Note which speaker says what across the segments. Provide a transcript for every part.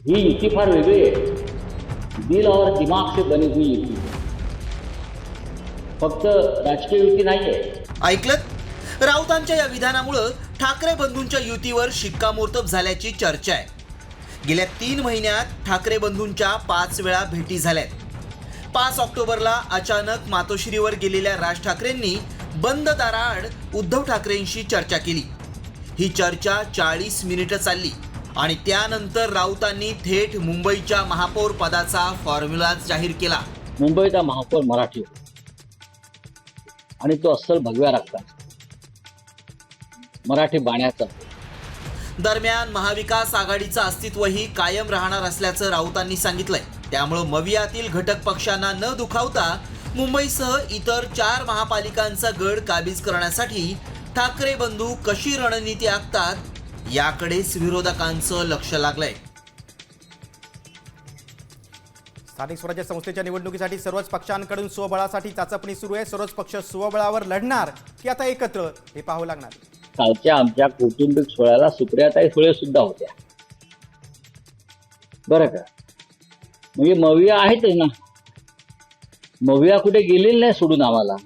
Speaker 1: ही युती फार वेगळी आहे. दिल और दिमाग से बनी हुई युती, फक्त राजकीय युती नाही आहे.
Speaker 2: ऐकलत? राऊतांच्या या विधानामुळं ठाकरे बंधूंच्या युतीवर शिक्कामोर्तब झाल्याची चर्चा आहे. गेल्या 3 महिन्यात ठाकरे बंधूंच्या 5 वेळा भेटी झाल्यात. 5 ऑक्टोबरला अचानक मातोश्रीवर गेलेल्या राज ठाकरेंनी बंद दाराआड उद्धव ठाकरेंशी चर्चा केली. ही चर्चा 40 मिनिटं चालली आणि त्यानंतर राऊतांनी थेट मुंबईच्या महापौर पदाचा फॉर्म्युला जाहीर केला.
Speaker 1: मुंबईचा महापौर मराठी होता आणि तो अस्सल भगव्या रक्ताचा मराठी बाण्याचा.
Speaker 2: दरम्यान महाविकास आघाडीचं अस्तित्वही कायम राहणार असल्याचं राऊतांनी सांगितलंय. त्यामुळं मवियातील घटक पक्षांना न दुखावता मुंबईसह इतर 4 महापालिकांचा गड काबीज करण्यासाठी ठाकरे बंधू कशी रणनीती आखतात याकडेच विरोधकांचं लक्ष लागलंय.
Speaker 3: स्थानिक स्वराज्य संस्थेच्या निवडणुकीसाठी सर्वच पक्षांकडून स्वबळासाठी चाचपणी सुरू आहे. सर्वच पक्ष स्वबळावर लढणार की आता एकत्र, हे पाहावं लागणार.
Speaker 1: कालच्या आमच्या कौटुंबिक सोहळ्याला सुप्रियाताई सुळे सुद्धा होत्या बरं का. म्हणजे मविया आहेतच ना, मविया कुठे गेलेली नाही सोडून. आम्हाला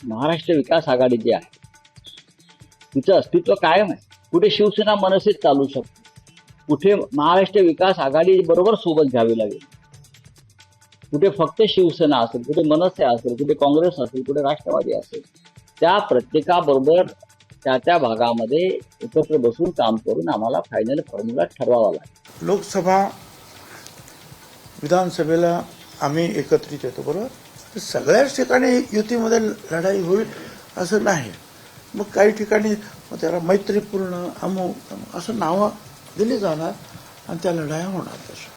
Speaker 1: महाराष्ट्र विकास आघाडी जी आहे तिचं अस्तित्व कायम आहे. कुठे शिवसेना मनसेच चालू शकते, कुठे महाराष्ट्र विकास आघाडी बरोबर सोबत घ्यावी लागेल, कुठे फक्त शिवसेना असेल, कुठे मनसे असेल, कुठे काँग्रेस असेल, कुठे राष्ट्रवादी असेल. त्या प्रत्येकाबरोबर त्या भागामध्ये एकत्र बसून काम करून आम्हाला फायनल फॉर्म्युला ठरवावा लागेल.
Speaker 4: लोकसभा विधानसभेला आम्ही एकत्रित येतो बरोबर. तर सगळ्याच ठिकाणी युतीमध्ये लढाई होईल असं नाही. मग काही ठिकाणी त्याला मैत्रीपूर्ण अमुक असं नावं दिली जाणार आणि त्या लढाया होणार. तशा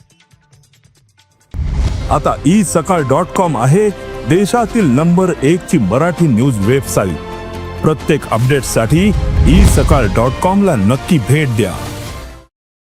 Speaker 5: आता isakal.com आहे देशातील नंबर 1 ची मराठी न्यूज वेबसाईट. प्रत्येक अपडेटसाठी isakal.com ला नक्की भेट द्या.